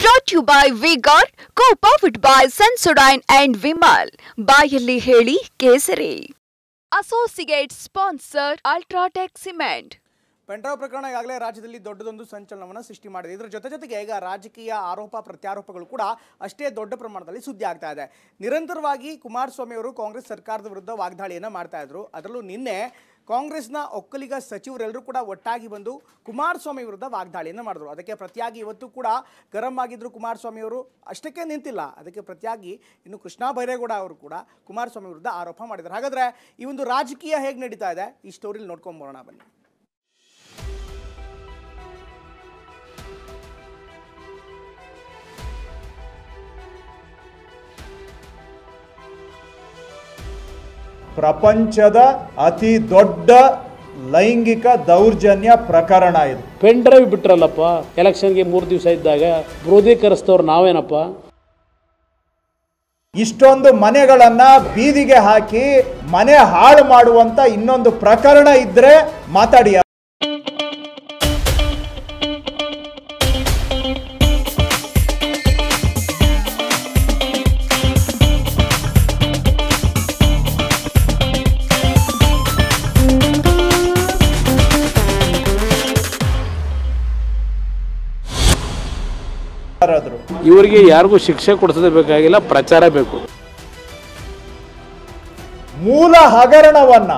Brought to you by V-Guard, co-powered by Sensodyne and Vimal. ಬಾಯಲ್ಲಿ ಹೇಳಿ ಕೇಸರಿ. Associate sponsor Ultratech Cement. Pen drive ಪ್ರಕರಣ ಈಗಾಗಲೇ ರಾಜ್ಯದಲ್ಲಿ ದೊಡ್ಡದೊಂದು ಸಂಚಲನವನ್ನು ಸೃಷ್ಟಿ ಮಾಡಿದೆ. ಇದರ ಜೊತೆಗೆ ಈಗ ರಾಜಕೀಯ ಆರೋಪ ಪ್ರತ್ಯಾರೋಪಗಳು ಕೂಡ ಅಷ್ಟೇ ದೊಡ್ಡ ಪ್ರಮಾಣದಲ್ಲಿ ಸುದ್ದಿ ಆಗ್ತಾ ಇದೆ. ನಿರಂತರವಾಗಿ ಕುಮಾರಸ್ವಾಮಿ ಅವರು ಕಾಂಗ್ರೆಸ್ ಸರ್ಕಾರದ ವಿರುದ್ಧ ವಾಗ್ದಾಳಿಯನ್ನು ಮಾಡ್ತಾ ಇದ್ರು. ಅದರಲ್ಲೂ ನಿನ್ನೆ ಕಾಂಗ್ರೆಸ್ನ ಒಕ್ಕಲಿಗ ಸಚಿವರೆಲ್ಲರೂ ಕೂಡ ಒಟ್ಟಾಗಿ ಬಂದು ಕುಮಾರಸ್ವಾಮಿ ವಿರುದ್ಧ ವಾಗ್ದಾಳಿಯನ್ನು ಮಾಡಿದ್ರು. ಅದಕ್ಕೆ ಪ್ರತಿಯಾಗಿ ಇವತ್ತು ಕೂಡ ಗರಂ ಆಗಿದ್ರು ಕುಮಾರಸ್ವಾಮಿ ಅವರು. ಅಷ್ಟಕ್ಕೆ ನಿಂತಿಲ್ಲ, ಅದಕ್ಕೆ ಪ್ರತಿಯಾಗಿ ಇನ್ನು ಕೃಷ್ಣ ಬೈರೇಗೌಡ ಅವರು ಕೂಡ ಕುಮಾರಸ್ವಾಮಿ ವಿರುದ್ಧ ಆರೋಪ ಮಾಡಿದ್ದಾರೆ. ಹಾಗಾದರೆ ಈ ಒಂದು ರಾಜಕೀಯ ಹೇಗೆ ನಡೀತಾ ಇದೆ ಈ ಸ್ಟೋರಿಲಿ ನೋಡ್ಕೊಂಬರೋಣ ಬನ್ನಿ. ಪ್ರಪಂಚದ ಅತಿ ದೊಡ್ಡ ಲೈಂಗಿಕ ದೌರ್ಜನ್ಯ ಪ್ರಕರಣ ಇದು. ಪೆನ್ ಡ್ರೈವ್ ಬಿಟ್ರಲ್ಲಪ್ಪ, ಎಲೆಕ್ಷನ್ಗೆ 3 ದಿವಸ ಇದ್ದಾಗ ಕ್ರೋಧೀಕರಿಸ್ತವ್ರು ನಾವೇನಪ್ಪ. ಇಷ್ಟೊಂದು ಮನೆಗಳನ್ನ ಬೀದಿಗೆ ಹಾಕಿ ಮನೆ ಹಾಳು ಮಾಡುವಂತ ಇನ್ನೊಂದು ಪ್ರಕರಣ ಇದ್ರೆ ಮಾತಾಡಿ. ಇವರಿಗೆ ಯಾರಿಗೂ ಶಿಕ್ಷೆ ಕೊಡಿಸೋದೇ ಬೇಕಾಗಿಲ್ಲ, ಪ್ರಚಾರ ಬೇಕು. ಮೂಲ ಹಗರಣವನ್ನ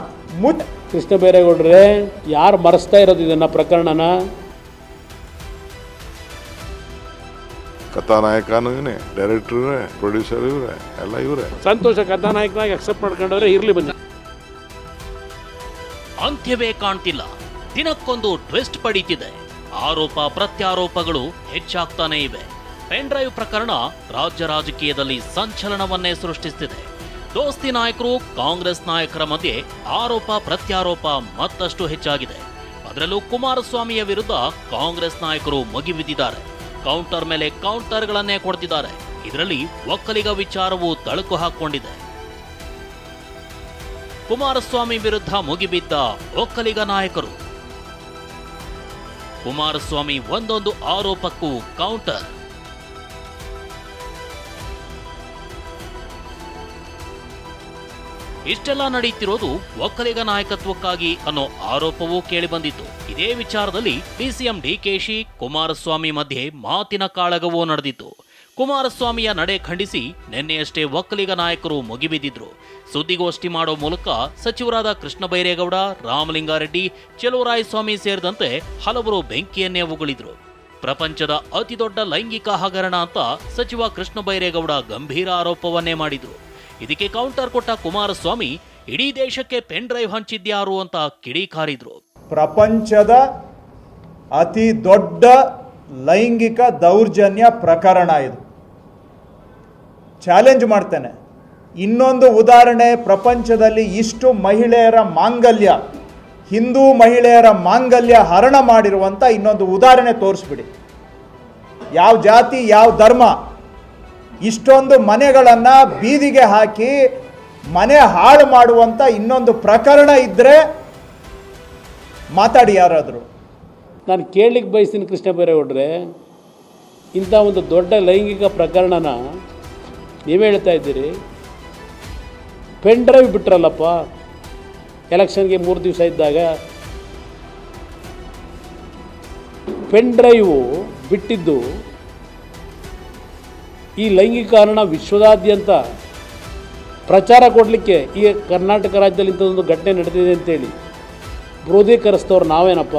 ಕೃಷ್ಣ ಬೈರೇಗೌಡ್ರೆ, ಯಾರು ಮರೆಸ್ತಾ ಇರೋದು ಇದನ್ನ ಪ್ರಕರಣನ? ಕಥಾನಾಯಕನೂ ಇವನೇ, ಡೈರೆಕ್ಟರ್ ಇವರೇ, ಪ್ರೊಡ್ಯೂಸರ್ ಇವರೇ, ಎಲ್ಲ ಇವರೇ. ಸಂತೋಷ, ಕಥಾನಾಯಕನಾಗಿ ಅಕ್ಸೆಪ್ಟ್ ಮಾಡ್ಕೊಂಡವ್ರೆ, ಇರ್ಲಿ ಬನ್ನಿ. ಅಂತ್ಯವೇ ಕಾಣ್ತಿಲ್ಲ, ದಿನಕ್ಕೊಂದು ಟ್ವಿಸ್ಟ್ ಪಡೀತಿದೆ. ಆರೋಪ ಪ್ರತ್ಯಾರೋಪಗಳು ಹೆಚ್ಚಾಗ್ತಾನೆ ಇವೆ. ಪೆನ್ ಡ್ರೈವ್ ಪ್ರಕರಣ ರಾಜ್ಯ ರಾಜಕೀಯದಲ್ಲಿ ಸಂಚಲನವನ್ನೇ ಸೃಷ್ಟಿಸುತ್ತಿದೆ. ದೋಸ್ತಿ ನಾಯಕರು ಕಾಂಗ್ರೆಸ್ ನಾಯಕರ ಮಧ್ಯೆ ಆರೋಪ ಪ್ರತ್ಯಾರೋಪ ಮತ್ತಷ್ಟು ಹೆಚ್ಚಾಗಿದೆ. ಅದರಲ್ಲೂ ಕುಮಾರಸ್ವಾಮಿಯ ವಿರುದ್ಧ ಕಾಂಗ್ರೆಸ್ ನಾಯಕರು ಮುಗಿಬಿದ್ದಿದ್ದಾರೆ. ಕೌಂಟರ್ ಮೇಲೆ ಕೌಂಟರ್ಗಳನ್ನೇ ಕೊಡ್ತಿದ್ದಾರೆ. ಇದರಲ್ಲಿ ಒಕ್ಕಲಿಗ ವಿಚಾರವು ತಳುಕು ಹಾಕಿಕೊಂಡಿದೆ. ಕುಮಾರಸ್ವಾಮಿ ವಿರುದ್ಧ ಮುಗಿಬಿದ್ದ ಒಕ್ಕಲಿಗ ನಾಯಕರು. ಕುಮಾರಸ್ವಾಮಿ ಒಂದೊಂದು ಆರೋಪಕ್ಕೂ ಕೌಂಟರ್. ಇಷ್ಟೆಲ್ಲ ನಡೀತಿರೋದು ಒಕ್ಕಲಿಗ ನಾಯಕತ್ವಕ್ಕಾಗಿ ಅನ್ನೋ ಆರೋಪವೂ ಕೇಳಿಬಂದಿತ್ತು. ಇದೇ ವಿಚಾರದಲ್ಲಿ ಡಿಸಿಎಂ ಡಿಕೆಶಿ ಕುಮಾರಸ್ವಾಮಿ ಮಧ್ಯೆ ಮಾತಿನ ಕಾಳಗವೂ ನಡೆದಿತ್ತು. ಕುಮಾರಸ್ವಾಮಿಯ ನಡೆ ಖಂಡಿಸಿ ನಿನ್ನೆಯಷ್ಟೇ ಒಕ್ಕಲಿಗ ನಾಯಕರು ಮುಗಿಬಿದ್ದಿದ್ರು. ಸುದ್ದಿಗೋಷ್ಠಿ ಮಾಡೋ ಮೂಲಕ ಸಚಿವರಾದ ಕೃಷ್ಣ ಬೈರೇಗೌಡ, ರಾಮಲಿಂಗಾರೆಡ್ಡಿ, ಚೆಲುವರಾಯಸ್ವಾಮಿ ಸೇರಿದಂತೆ ಹಲವರು ಬೆಂಕಿಯನ್ನೇ ಉಗುಳಿದ್ರು. ಪ್ರಪಂಚದ ಅತಿದೊಡ್ಡ ಲೈಂಗಿಕ ಹಗರಣ ಅಂತ ಸಚಿವ ಕೃಷ್ಣ ಬೈರೇಗೌಡ ಗಂಭೀರ ಆರೋಪವನ್ನೇ ಮಾಡಿದ್ರು. ಇದಕ್ಕೆ ಕೌಂಟರ್ ಕೊಟ್ಟ ಕುಮಾರಸ್ವಾಮಿ ಇಡೀ ದೇಶಕ್ಕೆ ಪೆನ್ ಡ್ರೈವ್ ಹಂಚಿದ್ಯಾರು ಅಂತ ಕಿಡಿಕಾರಿದ್ರು. ಪ್ರಪಂಚದ ಅತಿ ದೊಡ್ಡ ಲೈಂಗಿಕ ದೌರ್ಜನ್ಯ ಪ್ರಕರಣ ಇದು. ಚಾಲೆಂಜ್ ಮಾಡ್ತೇನೆ. ಇನ್ನೊಂದು ಉದಾಹರಣೆ, ಪ್ರಪಂಚದಲ್ಲಿ ಇಷ್ಟು ಮಹಿಳೆಯರ ಮಾಂಗಲ್ಯ, ಹಿಂದೂ ಮಹಿಳೆಯರ ಮಾಂಗಲ್ಯ ಹರಣ ಮಾಡಿರುವಂಥ ಇನ್ನೊಂದು ಉದಾಹರಣೆ ತೋರಿಸ್ಬಿಡಿ. ಯಾವ ಜಾತಿ, ಯಾವ ಧರ್ಮ, ಇಷ್ಟೊಂದು ಮನೆಗಳನ್ನು ಬೀದಿಗೆ ಹಾಕಿ ಮನೆ ಹಾಳು ಮಾಡುವಂಥ ಇನ್ನೊಂದು ಪ್ರಕರಣ ಇದ್ದರೆ ಮಾತಾಡಿ ಯಾರಾದರೂ. ನಾನು ಕೇಳಲಿಕ್ಕೆ ಬಯಸ್ತೀನಿ ಕೃಷ್ಣ ಬೈರೇಗೌಡ್ರೆ, ಇಂಥ ಒಂದು ದೊಡ್ಡ ಲೈಂಗಿಕ ಪ್ರಕರಣನ ನೀವೇ ಹೇಳ್ತಾ ಇದ್ದೀರಿ. ಪೆನ್ ಡ್ರೈವ್ ಬಿಟ್ರಲ್ಲಪ್ಪ, ಎಲೆಕ್ಷನ್ಗೆ 3 ದಿವಸ ಇದ್ದಾಗ ಪೆನ್ ಡ್ರೈವು ಬಿಟ್ಟಿದ್ದು ಈ ಲೈಂಗಿಕ ಹರಣ ವಿಶ್ವದಾದ್ಯಂತ ಪ್ರಚಾರ ಕೊಡಲಿಕ್ಕೆ. ಈ ಕರ್ನಾಟಕ ರಾಜ್ಯದಲ್ಲಿ ಇಂಥದ್ದೊಂದು ಘಟನೆ ನಡೆದಿದೆ ಅಂತೇಳಿ ಕ್ರೋಧೀಕರಿಸ್ತವ್ರು ನಾವೇನಪ್ಪ.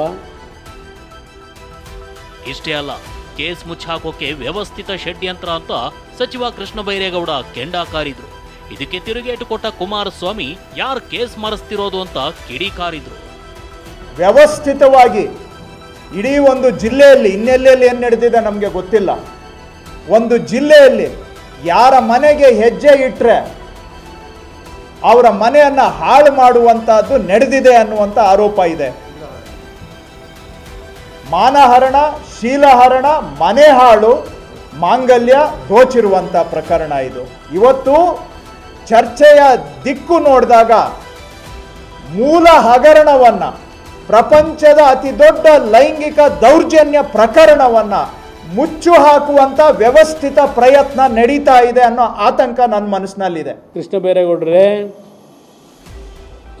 ಇಷ್ಟೇ ಅಲ್ಲ, ಕೇಸ್ ಮುಚ್ಚಾಕೋಕೆ ವ್ಯವಸ್ಥಿತ ಷಡ್ಯಂತ್ರ ಅಂತ ಸಚಿವ ಕೃಷ್ಣ ಬೈರೇಗೌಡ ಕೆಂಡ ಕಾರಿದ್ರು. ಇದಕ್ಕೆ ತಿರುಗೇಟು ಕೊಟ್ಟ ಕುಮಾರಸ್ವಾಮಿ ಯಾರು ಕೇಸ್ ಮರೆಸ್ತಿರೋದು ಅಂತ ಕಿಡಿಕಾರಿದ್ರು. ವ್ಯವಸ್ಥಿತವಾಗಿ ಇಡೀ ಒಂದು ಜಿಲ್ಲೆಯಲ್ಲಿ, ಇನ್ನೆಲ್ಲೆಲ್ಲಿ ಏನು ನಡೆದಿದೆ ನಮಗೆ ಗೊತ್ತಿಲ್ಲ, ಒಂದು ಜಿಲ್ಲೆಯಲ್ಲಿ ಯಾರ ಮನೆಗೆ ಹೆಜ್ಜೆ ಇಟ್ಟರೆ ಅವರ ಮನೆಯನ್ನು ಹಾಳು ಮಾಡುವಂತಹದ್ದು ನಡೆದಿದೆ ಅನ್ನುವಂಥ ಆರೋಪ ಇದೆ. ಮಾನಹರಣ, ಶೀಲಹರಣ, ಮನೆ ಹಾಳು, ಮಾಂಗಲ್ಯ ದೋಚಿರುವಂಥ ಪ್ರಕರಣ ಇದು. ಇವತ್ತು ಚರ್ಚೆಯ ದಿಕ್ಕು ನೋಡಿದಾಗ ಮೂಲ ಹಗರಣವನ್ನು, ಪ್ರಪಂಚದ ಅತಿ ದೊಡ್ಡ ಲೈಂಗಿಕ ದೌರ್ಜನ್ಯ ಪ್ರಕರಣವನ್ನು ಮುಚ್ಚು ಹಾಕುವಂತ ವ್ಯವಸ್ಥಿತ ಪ್ರಯತ್ನ ನಡೀತಾ ಇದೆ ಅನ್ನೋ ಆತಂಕ ನನ್ನ ಮನಸ್ಸಿನಲ್ಲಿದೆ. ಕೃಷ್ಣ ಬೈರೇಗೌಡರೇ,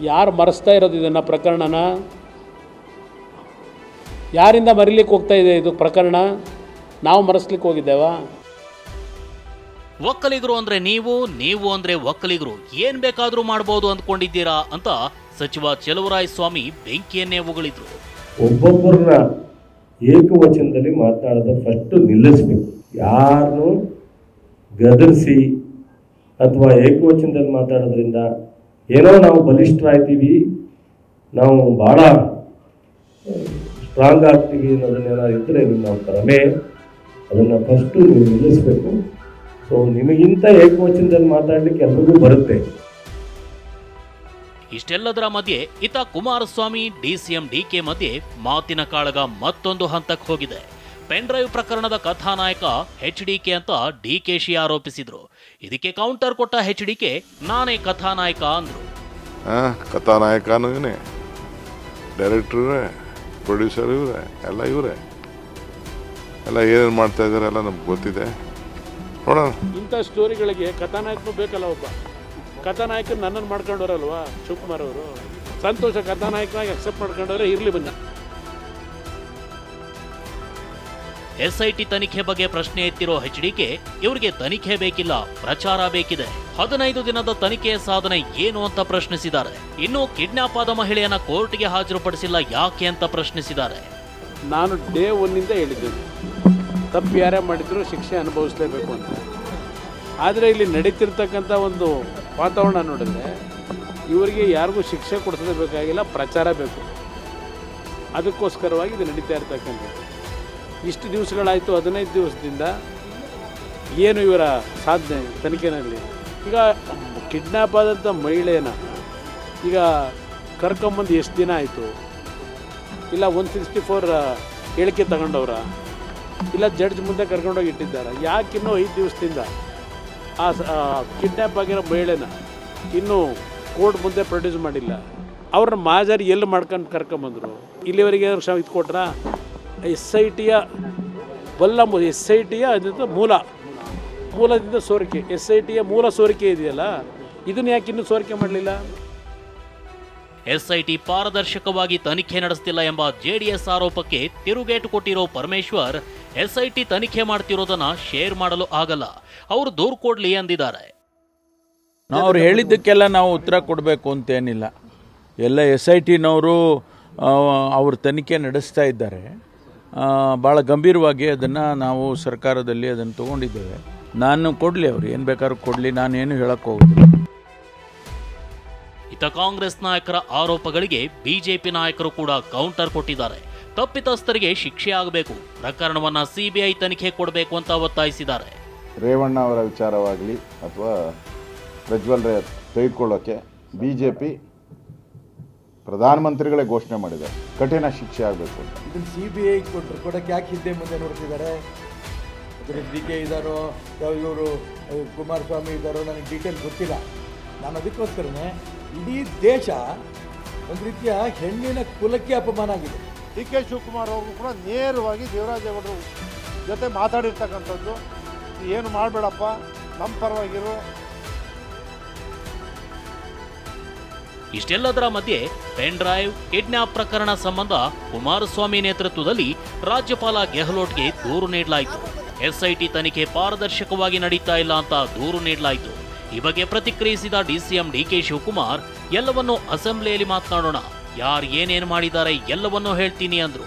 ಯಾರು ಮರೆಸ್ತಾ ಇರೋದು ಇದನ್ನು ಪ್ರಕರಣನ? ಯಾರಿಂದ ಮರಿಲಿಕ್ಕೆ ಹೋಗ್ತಾ ಇದೆ ಇದು ಪ್ರಕರಣ? ನಾವು ಮರೆಸ್ಲಿಕ್ಕೆ ಹೋಗಿದ್ದೇವಾ? ಒಕ್ಕಲಿಗರು ಅಂದ್ರೆ ನೀವು ಅಂದ್ರೆ ಒಕ್ಕಲಿಗರು ಏನ್ ಬೇಕಾದ್ರೂ ಮಾಡಬಹುದು ಅಂದ್ಕೊಂಡಿದ್ದೀರಾ ಅಂತ ಸಚಿವ ಚಲುವರಾಯ ಸ್ವಾಮಿ ಬೆಂಕಿಯನ್ನೇ ಉಗುಳಿದ್ರು. ಒಬ್ಬೊಬ್ಬರನ್ನ ಏಕವಚನದಲ್ಲಿ ಮಾತನಾಡೋದು ಫಸ್ಟ್ ನಿಲ್ಲಿಸ್ಬೇಕು. ಯಾರನ್ನು ಗದರಿಸಿ ಅಥವಾ ಏಕವಚನದಲ್ಲಿ ಮಾತಾಡೋದ್ರಿಂದ ಏನೋ ನಾವು ಬಲಿಷ್ಠರಾಗ್ತೀವಿ, ನಾವು ಭಾಳ ಸ್ಟ್ರಾಂಗ್ ಆಗ್ತೀವಿ ಅನ್ನೋದನ್ನೇನಾದ್ರು ಇದ್ದರೆ ನಿಮ್ಮ ಭ್ರಮೆ, ಅದನ್ನು ಫಸ್ಟು ನೀವು ನಿಲ್ಲಿಸಬೇಕು. ಸೊ ನಿಮಗಿಂತ ಏಕವಚನದಲ್ಲಿ ಮಾತಾಡಲಿಕ್ಕೆ ಎಲ್ರಿಗೂ ಬರುತ್ತೆ. ಇಷ್ಟೆಲ್ಲದರ ಮಧ್ಯೆ ಇತ ಕುಮಾರಸ್ವಾಮಿ ಡಿಸಿಎಂ ಡಿಕೆ ಮಧ್ಯೆ ಮಾತಿನ ಕಾಳಗ ಮತ್ತೊಂದು ಹಂತಕ್ಕೆ ಹೋಗಿದೆ. ಪೆನ್ ಡ್ರೈವ್ ಪ್ರಕರಣದ ಕಥಾನಾಯಕ HDK ಅಂತ ಡಿಕೆಶಿ ಆರೋಪಿಸಿದ್ರು. ಇದಕ್ಕೆ ಕೌಂಟರ್ ಕೊಟ್ಟ HDK ನಾನೇ ಕಥಾನಾಯಕ ಅಂದ್ರು. ಕಥಾನಾಯಕನೂ ಇವನೇ, ಡೈರೆಕ್ಟರ್ ಇವರೇ, ಪ್ರೊಡ್ಯೂಸರ್ ಇವರೇ, ಎಲ್ಲ ಇವರೇ, ಎಲ್ಲ ಏನೇನು ಮಾಡ್ತಾ ಇದ್ದಾರೆ ಎಲ್ಲ ನಮ್ಗೆ ಗೊತ್ತಿದೆ. ನೋಡೋಣ. ಇಂಥ ಸ್ಟೋರಿಗಳಿಗೆ ಕಥಾನಾಯಕನೂ ಬೇಕಲ್ಲ. ಒಬ್ಬ ಕಥಾನಾಯಕ ನನ್ನನ್ನು ಮಾಡ್ಕೊಂಡವರಲ್ವಾ ಶಿವಕುಮಾರ್ ಅವರು. ಸಂತೋಷ, ಕಥಾನಾಯಕನಾಗಿ ಅಕ್ಸೆಪ್ಟ್ ಮಾಡ್ಕೊಂಡವ್ರೆ, ಇರಲಿ ಬನ್ನಿ. SIT ತನಿಖೆ ಬಗ್ಗೆ ಪ್ರಶ್ನೆ ಎತ್ತಿರೋ HDK ಇವರಿಗೆ ತನಿಖೆ ಬೇಕಿಲ್ಲ, ಪ್ರಚಾರ ಬೇಕಿದೆ. 15 ದಿನದ ತನಿಖೆಯ ಸಾಧನೆ ಏನು ಅಂತ ಪ್ರಶ್ನಿಸಿದ್ದಾರೆ. ಇನ್ನು ಕಿಡ್ನಾಪ್ ಆದ ಮಹಿಳೆಯನ್ನ ಕೋರ್ಟ್ಗೆ ಹಾಜರುಪಡಿಸಿಲ್ಲ ಯಾಕೆ ಅಂತ ಪ್ರಶ್ನಿಸಿದ್ದಾರೆ. ನಾನು ಡೇ 1 ಹೇಳಿದ್ದೇನೆ, ತಪ್ಪು ಯಾರೇ ಮಾಡಿದ್ರು ಶಿಕ್ಷೆ ಅನುಭವಿಸಲೇಬೇಕು ಅಂತ. ಆದರೆ ಇಲ್ಲಿ ನಡೀತಿರ್ತಕ್ಕಂಥ ಒಂದು ವಾತಾವರಣ ನೋಡಿದ್ರೆ ಇವರಿಗೆ ಯಾರಿಗೂ ಶಿಕ್ಷೆ ಕೊಡಿಸೋದೇ ಬೇಕಾಗಿಲ್ಲ, ಪ್ರಚಾರ ಬೇಕು. ಅದಕ್ಕೋಸ್ಕರವಾಗಿ ಇದು ನಡೀತಾ ಇರ್ತಕ್ಕಂಥದ್ದು. ಇಷ್ಟು ದಿವಸಗಳಾಯಿತು, 15 ದಿವಸದಿಂದ ಏನು ಇವರ ಸಾಧನೆ ತನಿಖೆಯಲ್ಲಿ. ಈಗ ಕಿಡ್ನಾಪ್ ಆದಂಥ ಮಹಿಳೆಯನ್ನ ಈಗ ಕರ್ಕೊಂಬಂದು ಎಷ್ಟು ದಿನ ಆಯಿತು? ಇಲ್ಲ 164 ಹೇಳಿಕೆ ತಗೊಂಡವ್ರ, ಇಲ್ಲ ಜಡ್ಜ್ ಮುಂದೆ ಕರ್ಕೊಂಡೋಗಿ ಇಟ್ಟಿದ್ದಾರೆ. ಯಾಕಿನ್ನೂ 5 ದಿವಸದಿಂದ ಆ ಕಿಡ್ನಾಪ್ ಆಗಿರೋ ಮಹಿಳೆನ ಇನ್ನೂ ಕೋರ್ಟ್ ಮುಂದೆ ಪ್ರೊಡ್ಯೂಸ್ ಮಾಡಿಲ್ಲ? ಅವ್ರನ್ನ ಮಾಜಾರಿ ಎಲ್ಲಿ ಮಾಡ್ಕೊಂಡು ಕರ್ಕೊಂಬಂದರು? ಇಲ್ಲಿವರೆಗೆ ಏನಾದ್ರು ಇದು ಕೊಟ್ರ? SITಯ SITಯ ಅದಂತ ಮೂಲದಿಂದ ಸೋರಿಕೆ, SITಯ ಮೂಲ ಸೋರಿಕೆ ಇದೆಯಲ್ಲ, ಇದನ್ನು ಯಾಕೆ ಇನ್ನೂ ಸೋರಿಕೆ ಮಾಡಲಿಲ್ಲ? SIT ಪಾರದರ್ಶಕವಾಗಿ ತನಿಖೆ ನಡೆಸ್ತಿಲ್ಲ ಎಂಬ JDS ಆರೋಪಕ್ಕೆ ತಿರುಗೇಟು ಕೊಟ್ಟಿರೋ ಪರಮೇಶ್ವರ್ SIT ತನಿಖೆ ಮಾಡ್ತಿರೋದನ್ನ ಶೇರ್ ಮಾಡಲು ಆಗಲ್ಲ, ಅವರು ದೂರು ಕೊಡ್ಲಿ ಅಂದಿದ್ದಾರೆ. ಅವ್ರು ಹೇಳಿದ್ದಕ್ಕೆಲ್ಲ ನಾವು ಉತ್ತರ ಕೊಡಬೇಕು ಅಂತೇನಿಲ್ಲ. ಎಲ್ಲ SITನವರು ಅವ್ರ ತನಿಖೆ ನಡೆಸ್ತಾ ಇದ್ದಾರೆ. ಭಾಳ ಗಂಭೀರವಾಗಿ ಅದನ್ನು ನಾವು ಸರ್ಕಾರದಲ್ಲಿ ಅದನ್ನು ತೊಗೊಂಡಿದ್ದೇವೆ. ನಾನು ಕೊಡಲಿ, ಅವ್ರು ಏನು ಬೇಕಾದ್ರೂ ಕೊಡಲಿ, ನಾನೇನು ಹೇಳಕ್ಕೆ ಹೋಗೋದಿಲ್ಲ. ಇತ ಕಾಂಗ್ರೆಸ್ ನಾಯಕರ ಆರೋಪಗಳಿಗೆ ಬಿಜೆಪಿ ನಾಯಕರು ಕೂಡ ಕೌಂಟರ್ ಕೊಟ್ಟಿದ್ದಾರೆ. ತಪ್ಪಿತಸ್ಥರಿಗೆ ಶಿಕ್ಷೆ ಆಗಬೇಕು, ಪ್ರಕರಣವನ್ನ CBI ತನಿಖೆ ಕೊಡಬೇಕು ಅಂತ ಒತ್ತಾಯಿಸಿದ್ದಾರೆ. ರೇವಣ್ಣ ಅವರ ವಿಚಾರವಾಗಲಿ ಅಥವಾ ಪ್ರಜ್ವಲ್ ರೇವಣ್ಣ ತೆಗೆದುಕೊಳ್ಳೋಕ್ಕೆ ಬಿಜೆಪಿ ಪ್ರಧಾನಮಂತ್ರಿಗಳೇ ಘೋಷಣೆ ಮಾಡಿದ್ದಾರೆ, ಕಠಿಣ ಶಿಕ್ಷೆ ಆಗಬೇಕು ಅಂತ. ಇದನ್ನು CBI ಕೊಡೋಕ್ಕೆ ಯಾಕೆ ಹಿಂದೆ ಮುಂದೆ ನೋಡ್ತಿದ್ದಾರೆ? DK ಇದ್ದಾರೋ ಇವರು ಕುಮಾರಸ್ವಾಮಿ ಇದ್ದಾರೋ ನನಗೆ ಡೀಟೇಲ್ ಗೊತ್ತಿಲ್ಲ. ನಾನು ಅದಕ್ಕೋಸ್ಕರನೇ ಇಡೀ ದೇಶ ಒಂದು ರೀತಿಯ ಹೆಣ್ಣಿನ ಕುಲಕ್ಕೆ ಅಪಮಾನ ಆಗಿದೆ. DK ಶಿವಕುಮಾರ್ ಅವರು ಕೂಡ ನೇರವಾಗಿ ದೇವರಾಜೇಗೌಡರು ಜೊತೆ ಮಾತಾಡಿರ್ತಕ್ಕಂಥದ್ದು, ಏನು ಮಾಡಬೇಡಪ್ಪ, ನಮ್ಮ ಪರವಾಗಿರು. ಇಷ್ಟೆಲ್ಲದರ ಮಧ್ಯೆ ಪೆನ್ ಡ್ರೈವ್ ಕಿಡ್ನಾಪ್ ಪ್ರಕರಣ ಸಂಬಂಧ ಕುಮಾರಸ್ವಾಮಿ ನೇತೃತ್ವದಲ್ಲಿ ರಾಜ್ಯಪಾಲ ಗೆಹ್ಲೋಟ್ಗೆ ದೂರು ನೀಡಲಾಯಿತು. SIT ತನಿಖೆ ಪಾರದರ್ಶಕವಾಗಿ ನಡೀತಾ ಇಲ್ಲ ಅಂತ ದೂರು ನೀಡಲಾಯಿತು. ಈ ಬಗ್ಗೆ ಪ್ರತಿಕ್ರಿಯಿಸಿದ DCM DK ಶಿವಕುಮಾರ್, ಎಲ್ಲವನ್ನೂ ಅಸೆಂಬ್ಲಿಯಲ್ಲಿ ಮಾತನಾಡೋಣ, ಯಾರು ಏನೇನು ಮಾಡಿದ್ದಾರೆ ಎಲ್ಲವನ್ನೂ ಹೇಳ್ತೀನಿ ಅಂದ್ರು.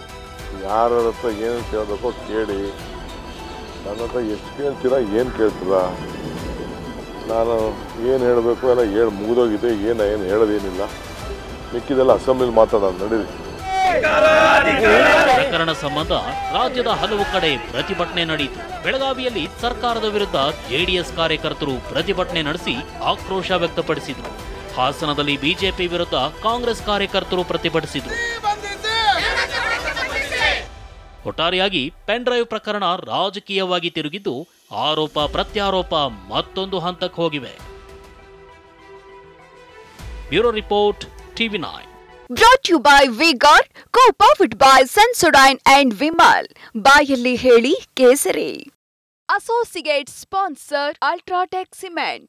ಯಾರ ಹತ್ರ ಏನು ಕೇಳಬೇಕೋ ಕೇಳಿ, ನನ್ನ ಹತ್ರ ಎಷ್ಟು ಕೇಳ್ತೀರಾ, ಏನು ಕೇಳ್ತೀರಾ, ನಾನು ಏನು ಹೇಳಬೇಕು ಎಲ್ಲ ಹೇಳಿ ಮುಗಿದೋಗಿದೆ. ಏನು ಹೇಳೋದೇನಿಲ್ಲ, ಮಿಕ್ಕಿದೆಲ್ಲ ಅಸೆಂಬ್ಲಿಲಿ ಮಾತಾಡೋಣ, ನಡೀರಿ. ಪ್ರಕರಣ ಸಂಬಂಧ ರಾಜ್ಯದ ಹಲವು ಕಡೆ ಪ್ರತಿಭಟನೆ ನಡೆಯಿತು. ಬೆಳಗಾವಿಯಲ್ಲಿ ಸರ್ಕಾರದ ವಿರುದ್ಧ JDS ಕಾರ್ಯಕರ್ತರು ಪ್ರತಿಭಟನೆ ನಡೆಸಿ ಆಕ್ರೋಶ ವ್ಯಕ್ತಪಡಿಸಿದರು. ಹಾಸನದಲ್ಲಿ ಬಿಜೆಪಿ ವಿರುದ್ಧ ಕಾಂಗ್ರೆಸ್ ಕಾರ್ಯಕರ್ತರು ಪ್ರತಿಭಟಿಸಿದರು. ಒಟ್ಟಾರೆಯಾಗಿ ಪೆನ್ ಡ್ರೈವ್ ಪ್ರಕರಣ ರಾಜಕೀಯವಾಗಿ ತಿರುಗಿದ್ದು ಆರೋಪ ಪ್ರತ್ಯಾರೋಪ ಮತ್ತೊಂದು ಹಂತಕ್ಕೆ ಹೋಗಿವೆ. Bureau report, TV9. Brought you by V-Guard, co-powered by Sensodyne and Vimal. ಬಾಯಲ್ಲಿ ಹೇಳಿ ಕೇಸರಿ. Associate sponsor Ultratech Cement.